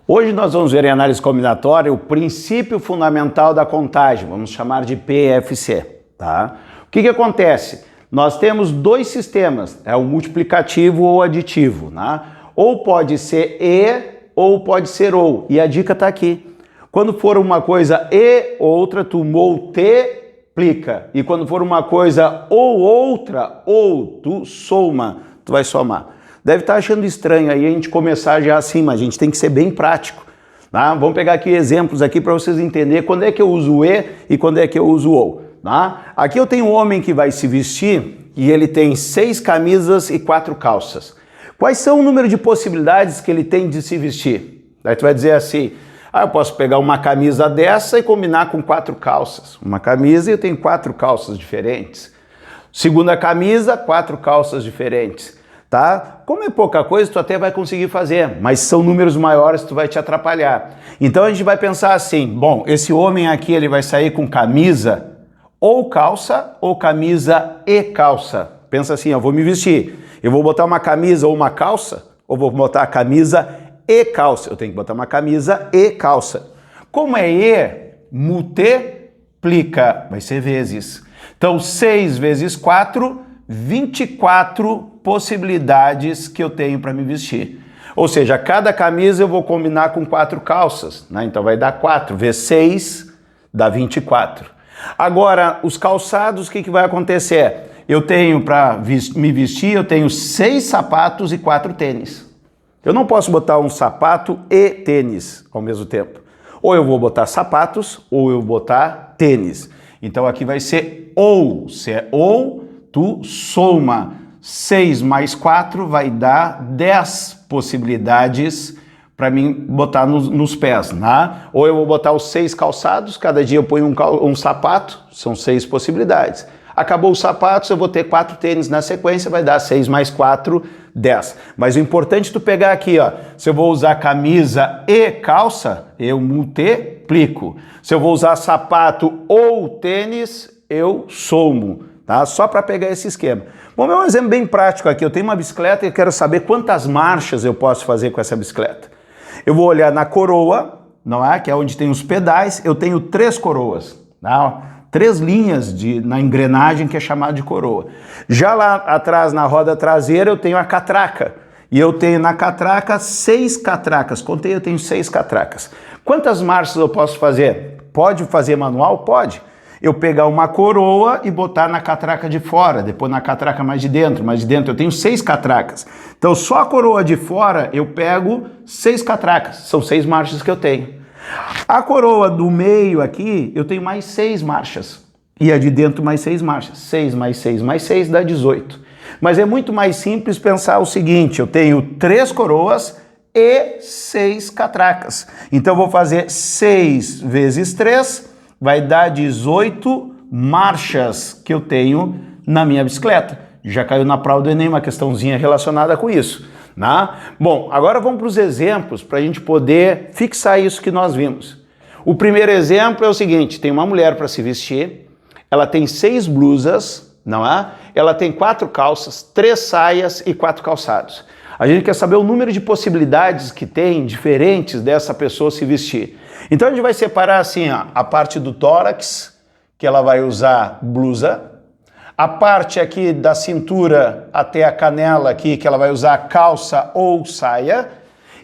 Hoje nós vamos ver em análise combinatória o princípio fundamental da contagem, vamos chamar de PFC, tá? O que acontece? Nós temos dois sistemas, é o multiplicativo ou aditivo, né? Ou pode ser e ou pode ser ou, e a dica está aqui. Quando for uma coisa e outra, tu multiplica, e quando for uma coisa ou outra, ou tu soma, tu vai somar. Deve estar achando estranho aí a gente começar já assim, mas a gente tem que ser bem prático. Tá? Vamos pegar aqui exemplos aqui para vocês entenderem quando é que eu uso e quando é que eu uso ou. Tá? Aqui eu tenho um homem que vai se vestir e ele tem 6 camisas e 4 calças. Quais são o número de possibilidades que ele tem de se vestir? Daí tu vai dizer assim, eu posso pegar uma camisa dessa e combinar com 4 calças. Uma camisa e eu tenho 4 calças diferentes. Segunda camisa, 4 calças diferentes. Tá? Como é pouca coisa, tu até vai conseguir fazer, mas são números maiores, tu vai te atrapalhar. Então a gente vai pensar assim, bom, esse homem aqui ele vai sair com camisa ou camisa e calça. Pensa assim, eu vou me vestir, eu vou botar uma camisa ou uma calça, ou vou botar a camisa e calça. Eu tenho que botar uma camisa e calça. Como é e, multiplica, vai ser vezes. Então 6 vezes 4, 24 possibilidades que eu tenho para me vestir. Ou seja, cada camisa eu vou combinar com 4 calças, né? Então vai dar 4 vezes 6, dá 24. Agora, os calçados, o que vai acontecer? Eu tenho para me vestir, eu tenho 6 sapatos e 4 tênis. Eu não posso botar um sapato e tênis ao mesmo tempo. Ou eu vou botar sapatos, ou eu vou botar tênis. Então aqui vai ser ou. Se é ou, tu soma. 6 mais 4 vai dar 10 possibilidades para mim botar nos pés, né? Ou eu vou botar os 6 calçados, cada dia eu ponho um sapato, são 6 possibilidades. Acabou os sapatos, eu vou ter 4 tênis na sequência, vai dar 6 mais 4, 10. Mas o importante é tu pegar aqui, ó, se eu vou usar camisa e calça, eu multiplico. Se eu vou usar sapato ou tênis, eu somo, tá? Só para pegar esse esquema. Vamos ver um exemplo bem prático aqui. Eu tenho uma bicicleta e eu quero saber quantas marchas eu posso fazer com essa bicicleta. Eu vou olhar na coroa, não é? Que é onde tem os pedais. Eu tenho 3 coroas, tá? 3 linhas na engrenagem que é chamada de coroa. Já lá atrás, na roda traseira, eu tenho a catraca. E eu tenho na catraca 6 catracas. Contei, eu tenho 6 catracas. Quantas marchas eu posso fazer? Pode fazer manual? Pode. Eu pegar uma coroa e botar na catraca de fora, depois na catraca mais de dentro eu tenho 6 catracas. Então só a coroa de fora eu pego 6 catracas, são 6 marchas que eu tenho. A coroa do meio aqui eu tenho mais 6 marchas e a de dentro mais 6 marchas. 6 mais 6 mais 6 dá 18. Mas é muito mais simples pensar o seguinte, eu tenho 3 coroas e 6 catracas. Então eu vou fazer 6 vezes 3, vai dar 18 marchas que eu tenho na minha bicicleta. Já caiu na prova do Enem uma questãozinha relacionada com isso, né? Bom, agora vamos para os exemplos para a gente poder fixar isso que nós vimos. O primeiro exemplo é o seguinte, tem uma mulher para se vestir, ela tem 6 blusas, não é? Ela tem 4 calças, 3 saias e 4 calçados. A gente quer saber o número de possibilidades que tem diferentes dessa pessoa se vestir. Então a gente vai separar assim, ó, a parte do tórax, que ela vai usar blusa, a parte aqui da cintura até a canela aqui, que ela vai usar calça ou saia,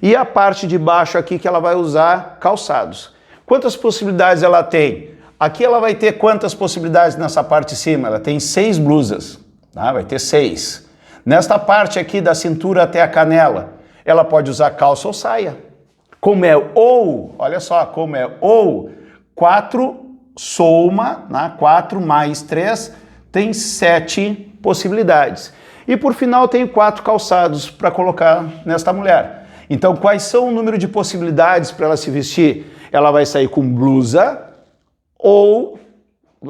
e a parte de baixo aqui que ela vai usar calçados. Quantas possibilidades ela tem? Aqui ela vai ter quantas possibilidades nessa parte de cima? Ela tem 6 blusas, tá? Vai ter 6. Nesta parte aqui da cintura até a canela, ela pode usar calça ou saia. Como é ou, olha só, como é ou, 4 soma, né? 4 mais 3 tem 7 possibilidades. E por final tenho 4 calçados para colocar nesta mulher. Então quais são o número de possibilidades para ela se vestir? Ela vai sair com blusa ou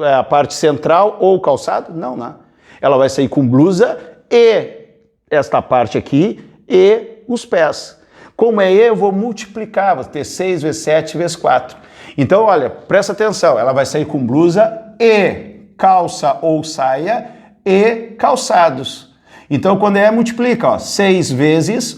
a parte central ou calçado? Não, não. Ela vai sair com blusa e esta parte aqui e os pés. Como é E, eu vou multiplicar, vou ter 6 vezes 7 vezes 4. Então, olha, presta atenção, ela vai sair com blusa e calça ou saia e calçados. Então, quando é, multiplica, ó, 6 vezes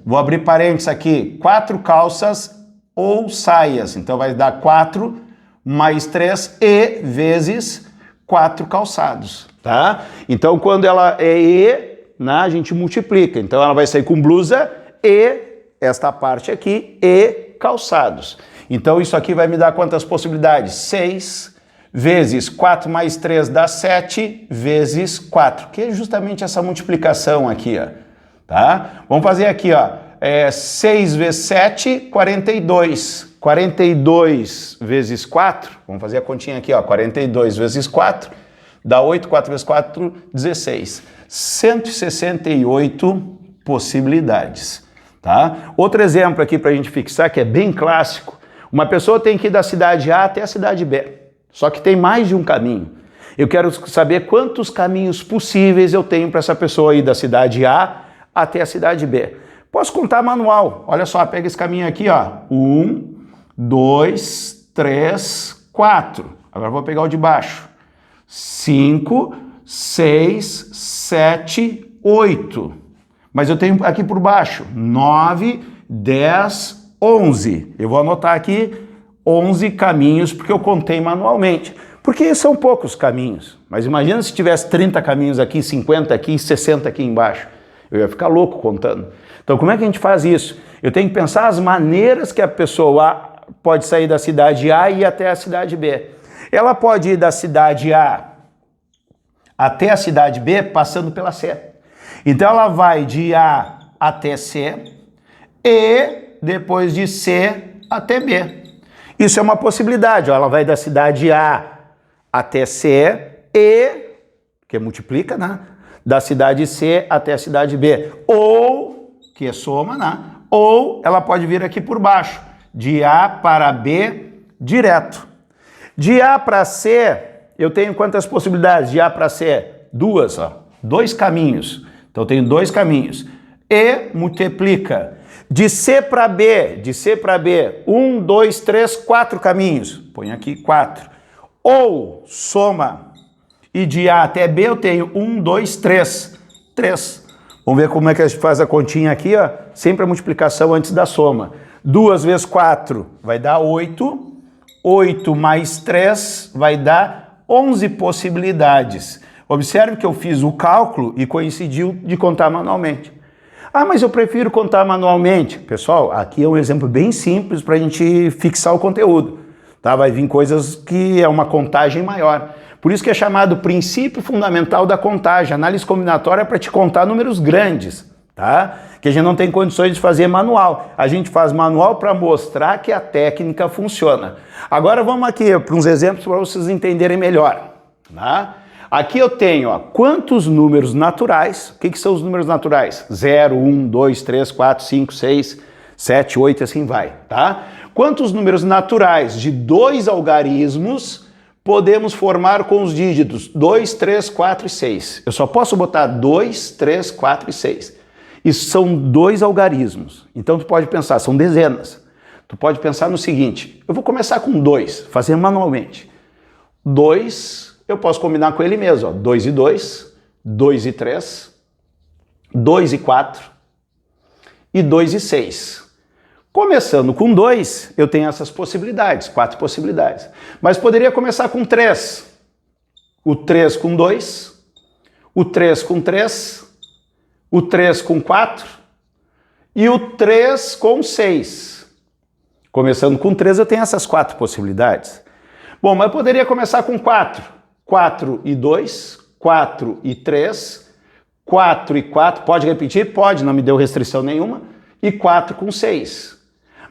vou abrir parênteses aqui, 4 calças ou saias. Então vai dar 4 mais 3 e vezes 4 calçados, tá? Então quando ela é e, né, a gente multiplica. Então ela vai sair com blusa e esta parte aqui e calçados. Então isso aqui vai me dar quantas possibilidades? 6 vezes 4 mais 3 dá 7 vezes 4, que é justamente essa multiplicação aqui, ó, tá? Vamos fazer aqui, ó, 6 vezes 7, 42. 42 vezes 4, vamos fazer a continha aqui, ó, 42 vezes 4, dá 8, 4 vezes 4, 16. 168 possibilidades, tá? Outro exemplo aqui para a gente fixar, que é bem clássico. Uma pessoa tem que ir da cidade A até a cidade B, só que tem mais de um caminho. Eu quero saber quantos caminhos possíveis eu tenho para essa pessoa ir da cidade A até a cidade B. Posso contar manual. Olha só, pega esse caminho aqui, ó. 1, 2, 3, 4. Agora vou pegar o de baixo. 5, 6, 7, 8. Mas eu tenho aqui por baixo 9, 10, 11. Eu vou anotar aqui 11 caminhos porque eu contei manualmente. Porque são poucos caminhos. Mas imagina se tivesse 30 caminhos aqui, 50 aqui e 60 aqui embaixo. Eu ia ficar louco contando. Então como é que a gente faz isso? Eu tenho que pensar as maneiras que a pessoa pode sair da cidade A e ir até a cidade B. Ela pode ir da cidade A até a cidade B passando pela C. Então ela vai de A até C e depois de C até B. Isso é uma possibilidade. Ó, ela vai da cidade A até C e, que multiplica, né? Da cidade C até a cidade B. Ou, que é soma, né? Ou ela pode vir aqui por baixo. De A para B direto. De A para C, eu tenho quantas possibilidades? De A para C? 2, ó. 2 caminhos. Então eu tenho 2 caminhos. E multiplica. De C para B, 1, 2, 3, 4 caminhos. Põe aqui 4. Ou soma. E de A até B eu tenho 1, 2, 3. 3. Vamos ver como é que a gente faz a continha aqui, ó. Sempre a multiplicação antes da soma. 2 vezes 4 vai dar 8, 8 mais 3 vai dar 11 possibilidades. Observe que eu fiz o cálculo e coincidiu de contar manualmente. Ah, mas eu prefiro contar manualmente. Pessoal, aqui é um exemplo bem simples para a gente fixar o conteúdo. Tá? Vai vir coisas que é uma contagem maior. Por isso que é chamado princípio fundamental da contagem. Análise combinatória é para te contar números grandes. Tá? Que a gente não tem condições de fazer manual. A gente faz manual para mostrar que a técnica funciona. Agora vamos aqui para uns exemplos para vocês entenderem melhor. Tá? Aqui eu tenho, ó, quantos números naturais. O que são os números naturais? 0, 1, 2, 3, 4, 5, 6, 7, 8, assim vai. Tá? Quantos números naturais de 2 algarismos podemos formar com os dígitos 2, 3, 4 e 6? Eu só posso botar 2, 3, 4 e 6. Isso são 2 algarismos. Então tu pode pensar, são dezenas. Tu pode pensar no seguinte, eu vou começar com 2, fazer manualmente. 2, eu posso combinar com ele mesmo, ó. 2 e 2, 2 e 3, 2 e 4 e 2 e 6. Começando com 2, eu tenho essas possibilidades, 4 possibilidades. Mas poderia começar com 3. O 3 com 2, o 3 com 3, o 3 com 4 e o 3 com 6. Começando com 3 eu tenho essas 4 possibilidades. Bom, mas eu poderia começar com 4. 4 e 2, 4 e 3, 4 e 4, pode repetir? Pode, não me deu restrição nenhuma. E 4 com 6.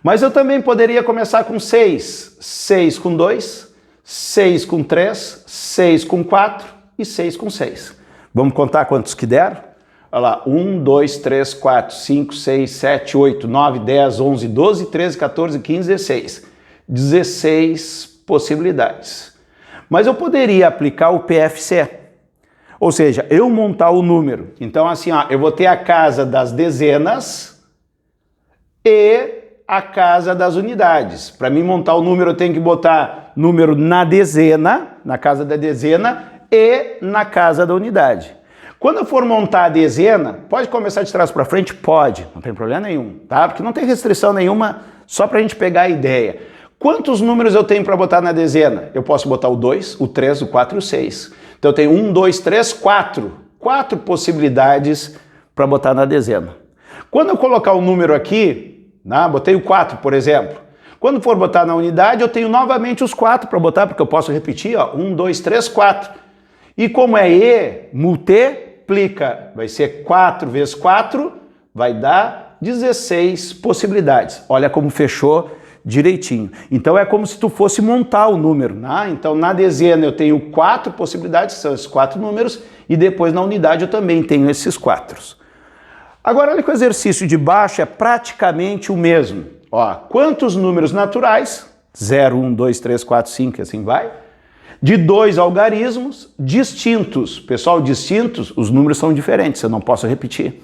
Mas eu também poderia começar com 6. 6 com 2, 6 com 3, 6 com 4 e 6 com 6. Vamos contar quantos que deram? Olha lá, 1, 2, 3, 4, 5, 6, 7, 8, 9, 10, 11, 12, 13, 14, 15, 16. 16 possibilidades. Mas eu poderia aplicar o PFC. Ou seja, eu montar o número. Então assim, ó, eu vou ter a casa das dezenas e a casa das unidades. Para mim montar o número eu tenho que botar número na dezena, na casa da dezena e na casa da unidade. Quando eu for montar a dezena, pode começar de trás para frente? Pode, não tem problema nenhum, tá? Porque não tem restrição nenhuma, só para a gente pegar a ideia. Quantos números eu tenho para botar na dezena? Eu posso botar o 2, o 3, o 4 e o 6. Então eu tenho 1, 2, 3, 4. 4 possibilidades para botar na dezena. Quando eu colocar o número aqui, botei o 4, por exemplo. Quando for botar na unidade, eu tenho novamente os 4 para botar, porque eu posso repetir, ó, 1, 2, 3, 4. E como é E, multiplica, vai ser 4 vezes 4, vai dar 16 possibilidades. Olha como fechou direitinho. Então é como se tu fosse montar o número, né? Então na dezena eu tenho 4 possibilidades, são esses 4 números, e depois na unidade eu também tenho esses 4. Agora olha que o exercício de baixo é praticamente o mesmo. Ó, quantos números naturais? 0, 1, 2, 3, 4, 5 e assim vai. De 2 algarismos distintos. Pessoal, distintos, os números são diferentes, eu não posso repetir.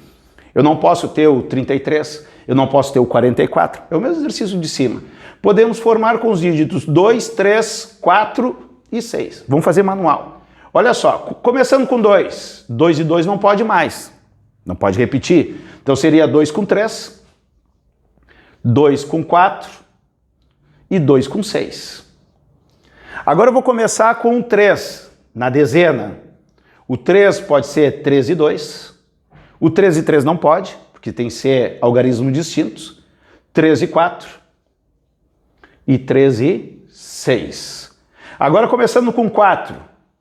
Eu não posso ter o 33, eu não posso ter o 44. É o mesmo exercício de cima. Podemos formar com os dígitos 2, 3, 4 e 6. Vamos fazer manual. Olha só, começando com 2. 2 e 2 não pode mais. Não pode repetir. Então seria 2 com 3, 2 com 4 e 2 com 6. Agora eu vou começar com o 3 na dezena. O 3 pode ser 3 e 2. O 3 e 3 não pode, porque tem que ser algarismos distintos. 3 e 4 e 3 e 6. Agora começando com 4.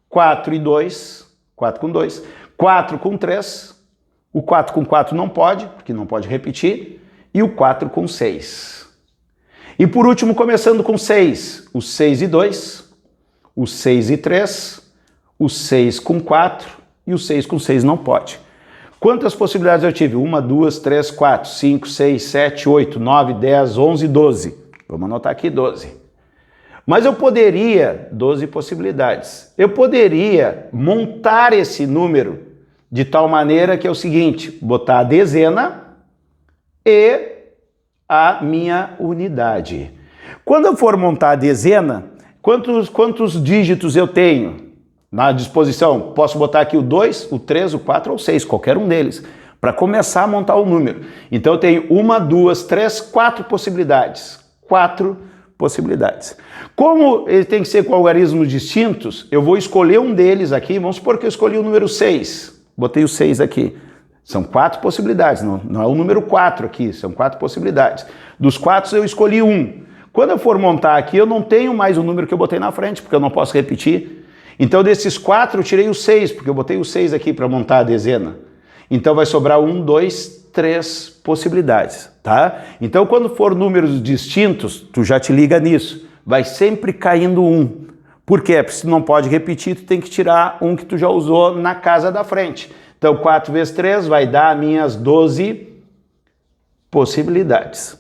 4 e 2, 4 com 2. 4 com 3. O 4 com 4 não pode, porque não pode repetir. E o 4 com 6. E por último, começando com 6. O 6 e 2. O 6 e 3. O 6 com 4. E o 6 com 6 não pode. Quantas possibilidades eu tive? 1, 2, 3, 4, 5, 6, 7, 8, 9, 10, 11, 12. Vamos anotar aqui 12. Mas eu poderia, 12 possibilidades, eu poderia montar esse número de tal maneira que é o seguinte, botar a dezena e a minha unidade. Quando eu for montar a dezena, quantos dígitos eu tenho na disposição? Posso botar aqui o 2, o 3, o 4 ou o 6, qualquer um deles, para começar a montar o número. Então eu tenho 1, 2, 3, 4 possibilidades. 4 possibilidades. Como ele tem que ser com algarismos distintos, eu vou escolher um deles aqui. Vamos supor que eu escolhi o número 6. Botei o 6 aqui. São 4 possibilidades, não é o número 4 aqui, são 4 possibilidades. Dos 4 eu escolhi um. Quando eu for montar aqui, eu não tenho mais o número que eu botei na frente, porque eu não posso repetir. Então desses 4 eu tirei o 6, porque eu botei o 6 aqui para montar a dezena. Então vai sobrar 1, 2, 3 possibilidades, tá? Então quando for números distintos, tu já te liga nisso. Vai sempre caindo um. Por quê? Porque se tu não pode repetir, tu tem que tirar um que tu já usou na casa da frente. Então 4 vezes 3 vai dar minhas 12 possibilidades.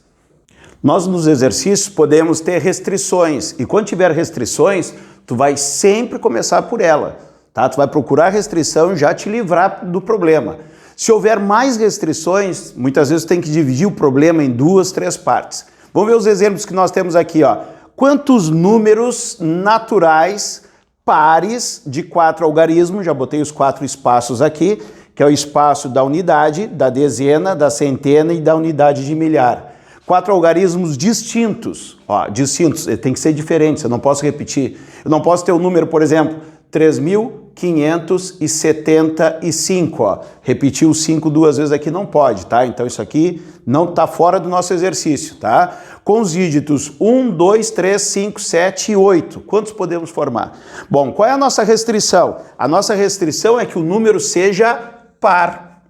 Nós nos exercícios podemos ter restrições. E quando tiver restrições, tu vai sempre começar por ela, tá? Tu vai procurar a restrição e já te livrar do problema. Se houver mais restrições, muitas vezes tu tem que dividir o problema em 2, 3 partes. Vamos ver os exemplos que nós temos aqui, ó. Quantos números naturais pares de 4 algarismos, já botei os 4 espaços aqui, que é o espaço da unidade, da dezena, da centena e da unidade de milhar. 4 algarismos distintos, ó, distintos, tem que ser diferentes, eu não posso repetir. Eu não posso ter o número, por exemplo, 3.575, ó. Repetir o 5 duas vezes aqui não pode, tá? Então isso aqui não está fora do nosso exercício, tá? Com os dígitos 1, 2, 3, 5, 7 e 8. Quantos podemos formar? Bom, qual é a nossa restrição? A nossa restrição é que o número seja par.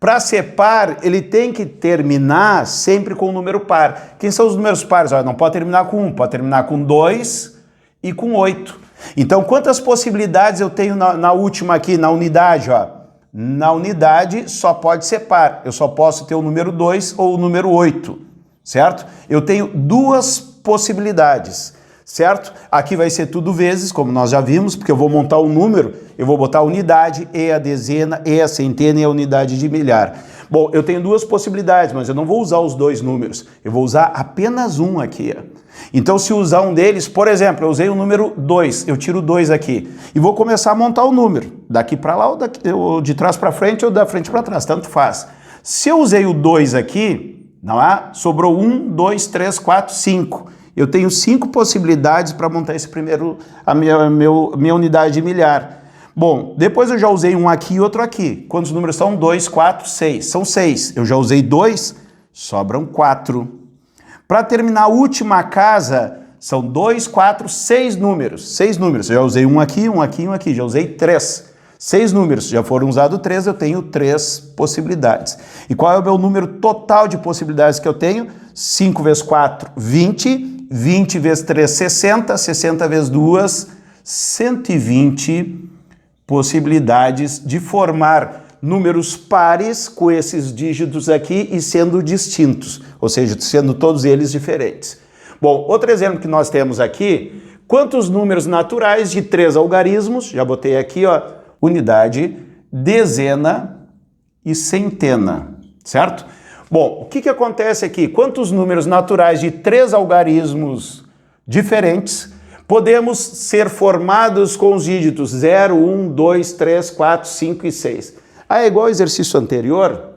Para ser par, ele tem que terminar sempre com o número par. Quem são os números pares? Ó, não pode terminar com 1, pode terminar com 2 e com 8. Então, quantas possibilidades eu tenho na última aqui, na unidade? Ó? Na unidade só pode ser par. Eu só posso ter o número 2 ou o número 8, certo? Eu tenho 2 possibilidades, certo? Aqui vai ser tudo vezes, como nós já vimos, porque eu vou montar um número, eu vou botar a unidade, e a dezena, e a centena, e a unidade de milhar. Bom, eu tenho 2 possibilidades, mas eu não vou usar os 2 números, eu vou usar apenas um aqui. Então, se usar um deles, por exemplo, eu usei o número 2, eu tiro 2 aqui, e vou começar a montar o número. daqui para lá ou de trás para frente ou da frente para trás, tanto faz. Se eu usei o 2 aqui, não é? Sobrou 1, 2, 3, 4, 5. Eu tenho 5 possibilidades para montar esse primeiro, a minha unidade de milhar. Bom, depois eu já usei um aqui e outro aqui. Quantos números são? 2, 4, 6. São 6. Eu já usei 2, sobram 4. Para terminar a última casa, são 2, 4, 6 números. 6 números. Eu já usei um aqui, um aqui, um aqui. Já usei 3. 6 números. Já foram usados 3, eu tenho 3 possibilidades. E qual é o meu número total de possibilidades que eu tenho? 5 vezes 4, 20. 20 vezes 3, 60. 60 vezes 2, 120 possibilidades de formar números pares com esses dígitos aqui e sendo distintos, ou seja, sendo todos eles diferentes. Bom, outro exemplo que nós temos aqui, quantos números naturais de 3 algarismos, já botei aqui, ó, unidade, dezena e centena, certo? Bom, o que acontece aqui? Quantos números naturais de 3 algarismos diferentes podemos ser formados com os dígitos 0, 1, 2, 3, 4, 5 e 6? Ah, é igual ao exercício anterior?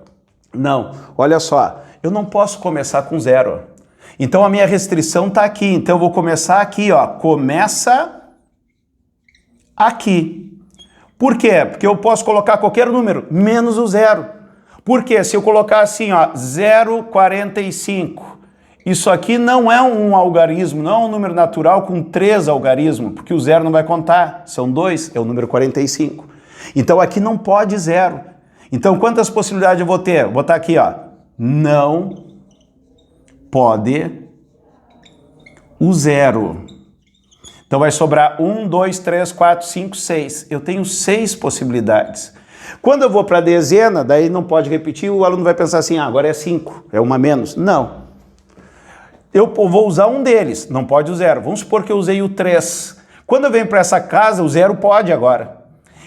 Não, olha só, eu não posso começar com 0. Então a minha restrição está aqui, então eu vou começar aqui, ó, começa aqui. Por quê? Porque eu posso colocar qualquer número, menos o 0. Por quê? Se eu colocar assim, ó, 0,45, isso aqui não é um algarismo, não é um número natural com 3 algarismos, porque o 0 não vai contar, são 2, é o número 45. Então aqui não pode 0. Então quantas possibilidades eu vou ter? Vou botar aqui, ó, não pode o 0. Então vai sobrar 1, 2, 3, 4, 5, 6. Eu tenho 6 possibilidades. Quando eu vou para a dezena, daí não pode repetir, o aluno vai pensar assim, ah, agora é 5, é uma menos. Não. Eu vou usar um deles, não pode o 0. Vamos supor que eu usei o 3. Quando eu venho para essa casa, o 0 pode agora.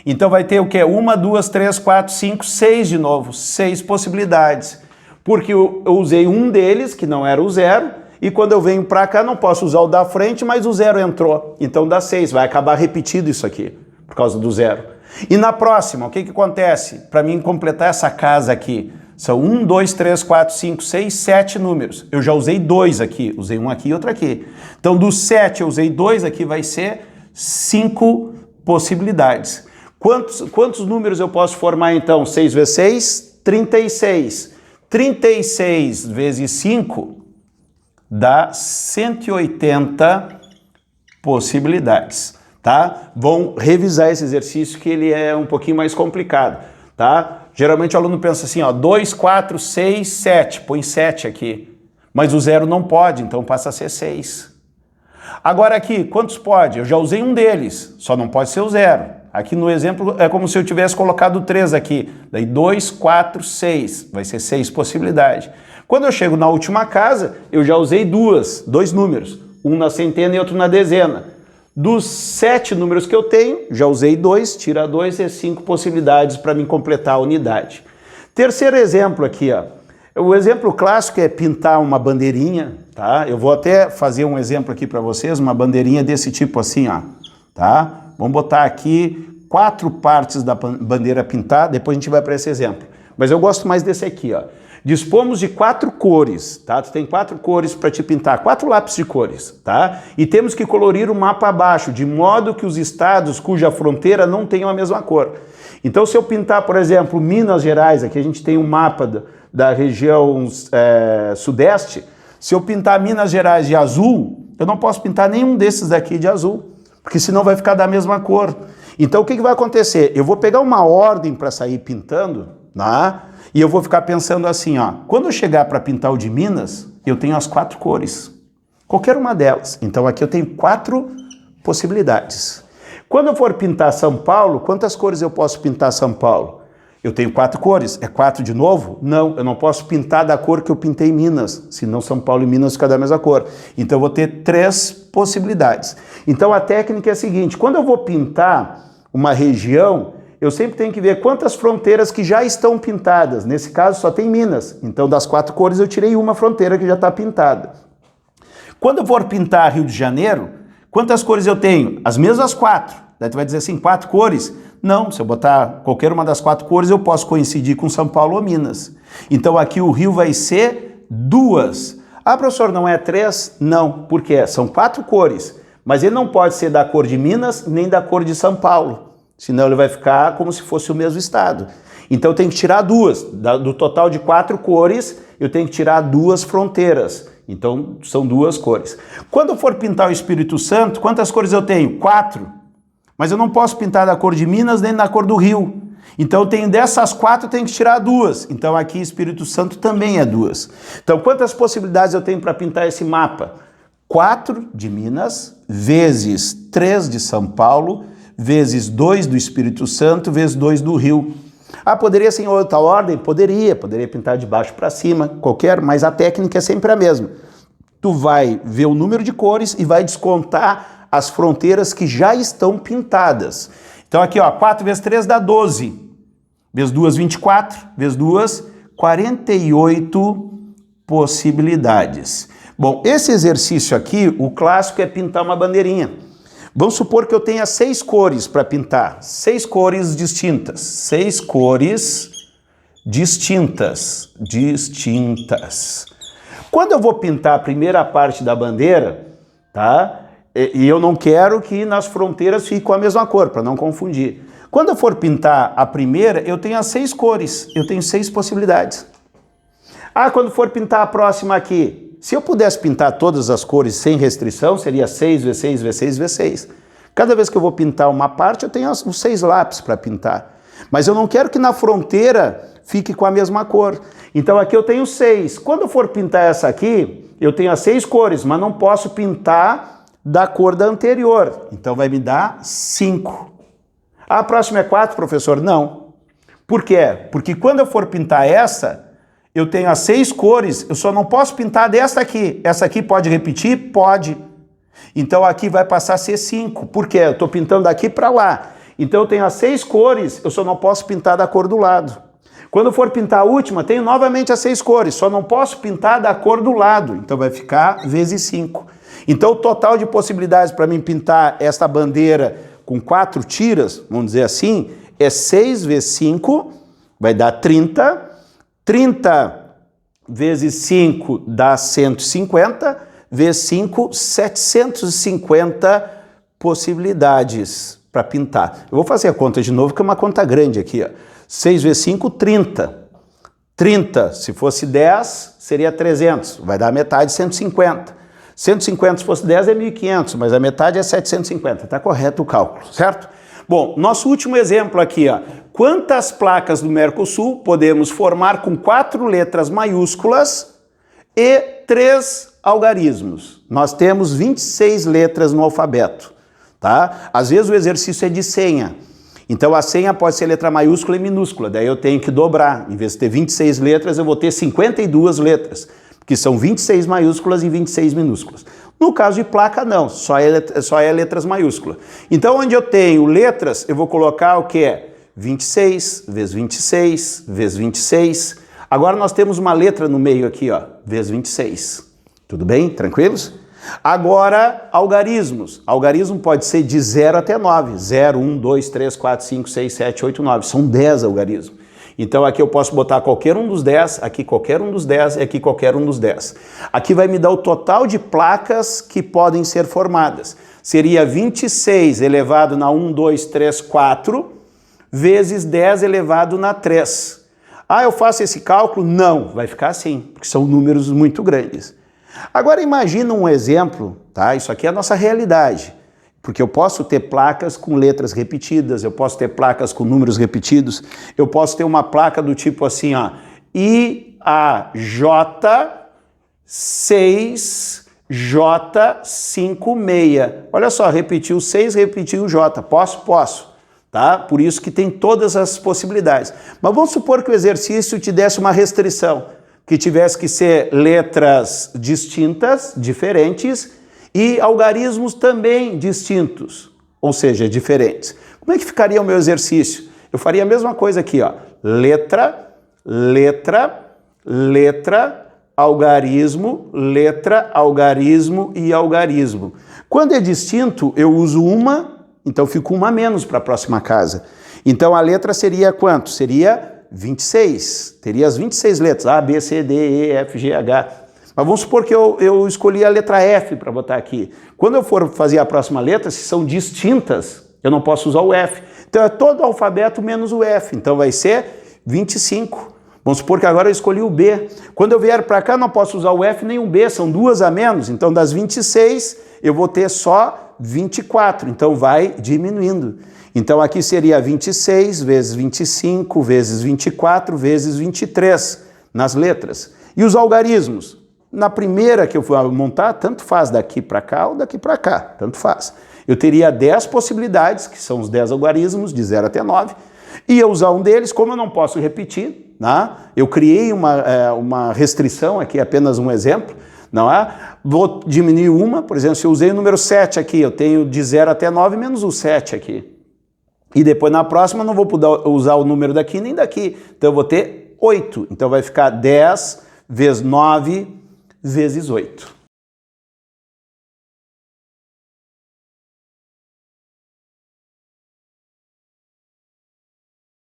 Então vai ter o quê? 1, 2, 3, 4, 5, 6 de novo. 6 possibilidades. Porque eu usei um deles, que não era o 0, e quando eu venho para cá não posso usar o da frente, mas o 0 entrou. Então dá 6, vai acabar repetido isso aqui, por causa do 0. E na próxima, o que acontece? Para mim completar essa casa aqui, são 1, 2, 3, 4, 5, 6, 7 números. Eu já usei 2 aqui, usei um aqui e outro aqui. Então dos 7 eu usei 2 aqui, vai ser 5 possibilidades. Quantos números eu posso formar então? 6 vezes 6, 36. 36 vezes 5 dá 180 possibilidades, tá? Vão revisar esse exercício que ele é um pouquinho mais complicado, tá? Geralmente o aluno pensa assim, ó, 2, 4, 6, 7, põe 7 aqui. Mas o 0 não pode, então passa a ser 6. Agora aqui, quantos pode? Eu já usei um deles, só não pode ser o 0. Aqui no exemplo é como se eu tivesse colocado 3 aqui. Daí 2, 4, 6. Vai ser 6 possibilidades. Quando eu chego na última casa, eu já usei dois números. Um na centena e outro na dezena. Dos 7 números que eu tenho, já usei 2, tira 2 é 5 possibilidades para me completar a unidade. Terceiro exemplo aqui, ó. O exemplo clássico é pintar uma bandeirinha, tá? Eu vou até fazer um exemplo aqui para vocês, uma bandeirinha desse tipo assim, ó, tá? Vamos botar aqui 4 partes da bandeira pintada, depois a gente vai para esse exemplo. Mas eu gosto mais desse aqui, ó. Dispomos de 4 cores, tá? Tu tem 4 cores para te pintar, 4 lápis de cores, tá? E temos que colorir o mapa abaixo, de modo que os estados cuja fronteira não tenham a mesma cor. Então, se eu pintar, por exemplo, Minas Gerais, aqui a gente tem um mapa da região sudeste, se eu pintar Minas Gerais de azul, eu não posso pintar nenhum desses daqui de azul, porque senão vai ficar da mesma cor. Então, o que vai acontecer? Eu vou pegar uma ordem para sair pintando, né? E eu vou ficar pensando assim, ó, quando eu chegar para pintar o de Minas, eu tenho as 4 cores, qualquer uma delas. Então aqui eu tenho 4 possibilidades. Quando eu for pintar São Paulo, quantas cores eu posso pintar São Paulo? Eu tenho 4 cores, é 4 de novo? Não, eu não posso pintar da cor que eu pintei em Minas, senão São Paulo e Minas ficam da mesma cor. Então eu vou ter 3 possibilidades. Então a técnica é a seguinte, quando eu vou pintar uma região, eu sempre tenho que ver quantas fronteiras que já estão pintadas. Nesse caso só tem Minas, então das 4 cores eu tirei uma fronteira que já está pintada. Quando eu for pintar Rio de Janeiro, quantas cores eu tenho? As mesmas 4. Daí tu vai dizer assim, 4 cores? Não, se eu botar qualquer uma das 4 cores, eu posso coincidir com São Paulo ou Minas. Então aqui o Rio vai ser 2. Ah, professor, não é 3? Não, porque são 4 cores, mas ele não pode ser da cor de Minas nem da cor de São Paulo, senão ele vai ficar como se fosse o mesmo estado. Então eu tenho que tirar 2, do total de 4 cores, eu tenho que tirar 2 fronteiras. Então são 2 cores. Quando eu for pintar o Espírito Santo, quantas cores eu tenho? 4. Mas eu não posso pintar da cor de Minas nem da cor do Rio. Então eu tenho dessas 4, eu tenho que tirar 2. Então aqui Espírito Santo também é 2. Então quantas possibilidades eu tenho para pintar esse mapa? 4 de Minas, vezes 3 de São Paulo, vezes 2 do Espírito Santo, vezes 2 do Rio. Ah, poderia ser em outra ordem? Poderia pintar de baixo para cima, qualquer, mas a técnica é sempre a mesma. Tu vai ver o número de cores e vai descontar as fronteiras que já estão pintadas. Então aqui, ó, 4 vezes 3 dá 12, vezes 2, 24, vezes 2, 48 possibilidades. Bom, esse exercício aqui, o clássico é pintar uma bandeirinha. Vamos supor que eu tenha 6 cores para pintar, 6 cores distintas, 6 cores distintas. Quando eu vou pintar a primeira parte da bandeira, tá? E eu não quero que nas fronteiras fique com a mesma cor, para não confundir. Quando eu for pintar a primeira, eu tenho as 6 cores, eu tenho 6 possibilidades. Ah, quando for pintar a próxima aqui, se eu pudesse pintar todas as cores sem restrição, seria 6 vezes 6 vezes 6 vezes 6. Cada vez que eu vou pintar uma parte, eu tenho os 6 lápis para pintar. Mas eu não quero que na fronteira fique com a mesma cor. Então aqui eu tenho 6. Quando eu for pintar essa aqui, eu tenho as 6 cores, mas não posso pintar da cor da anterior. Então vai me dar 5. Ah, a próxima é 4, professor? Não. Por quê? Porque quando eu for pintar essa, eu tenho as 6 cores, eu só não posso pintar desta aqui. Essa aqui pode repetir? Pode. Então aqui vai passar a ser 5. Por quê? Eu estou pintando daqui para lá. Então eu tenho as 6 cores, eu só não posso pintar da cor do lado. Quando eu for pintar a última, tenho novamente as 6 cores, só não posso pintar da cor do lado. Então vai ficar vezes 5. Então o total de possibilidades para mim pintar esta bandeira com 4 tiras, vamos dizer assim, é 6 vezes 5, vai dar 30. 30 vezes 5 dá 150, vezes 5, 750 possibilidades para pintar. Eu vou fazer a conta de novo, que é uma conta grande aqui, ó. 6 vezes 5, 30. 30, se fosse 10, seria 300, vai dar a metade, 150. 150, se fosse 10, é 1.500, mas a metade é 750. Está correto o cálculo, certo? Bom, nosso último exemplo aqui, ó. Quantas placas do Mercosul podemos formar com 4 letras maiúsculas e 3 algarismos? Nós temos 26 letras no alfabeto, tá? Às vezes o exercício é de senha. Então a senha pode ser letra maiúscula e minúscula, daí eu tenho que dobrar. Em vez de ter 26 letras, eu vou ter 52 letras, que são 26 maiúsculas e 26 minúsculas. No caso de placa, não, só é letras maiúsculas. Então, onde eu tenho letras, eu vou colocar o que é 26 vezes 26 vezes 26. Agora nós temos uma letra no meio aqui, ó, vezes 26. Tudo bem? Tranquilos? Agora, algarismos. Algarismo pode ser de 0 até 9. 0, 1, 2, 3, 4, 5, 6, 7, 8, 9. São 10 algarismos. Então aqui eu posso botar qualquer um dos 10, aqui qualquer um dos 10 e aqui qualquer um dos 10. Aqui vai me dar o total de placas que podem ser formadas. Seria 26 elevado na 1, 2, 3, 4, vezes 10 elevado na 3. Ah, eu faço esse cálculo? Não, vai ficar assim, porque são números muito grandes. Agora imagina um exemplo, tá? Isso aqui é a nossa realidade. Porque eu posso ter placas com letras repetidas, eu posso ter placas com números repetidos, eu posso ter uma placa do tipo assim, ó, IAJ6J56. Olha só, repetiu 6, repetiu o J. Posso, tá? Por isso que tem todas as possibilidades. Mas vamos supor que o exercício te desse uma restrição, que tivesse que ser letras distintas, diferentes, e algarismos também distintos, ou seja, diferentes. Como é que ficaria o meu exercício? Eu faria a mesma coisa aqui, ó. Letra, algarismo e algarismo. Quando é distinto, eu uso uma, então fico uma a menos para a próxima casa. Então a letra seria quanto? Seria 26. Teria as 26 letras, A, B, C, D, E, F, G, H. Mas vamos supor que eu escolhi a letra F para botar aqui. Quando eu for fazer a próxima letra, se são distintas, eu não posso usar o F. Então é todo o alfabeto menos o F. Então vai ser 25. Vamos supor que agora eu escolhi o B. Quando eu vier para cá, não posso usar o F nem o B, são duas a menos. Então das 26, eu vou ter só 24. Então vai diminuindo. Então aqui seria 26 vezes 25 vezes 24 vezes 23 nas letras. E os algarismos? Na primeira que eu for montar, tanto faz daqui para cá ou daqui para cá, tanto faz. Eu teria 10 possibilidades, que são os 10 algarismos, de 0 até 9, e eu usar um deles, como eu não posso repetir, né? Eu criei uma restrição aqui, apenas um exemplo, não é? Vou diminuir uma, por exemplo, se eu usei o número 7 aqui, eu tenho de 0 até 9 menos o 7 aqui. E depois na próxima eu não vou poder usar o número daqui nem daqui, então eu vou ter 8. Então vai ficar 10 vezes 9 vezes 8.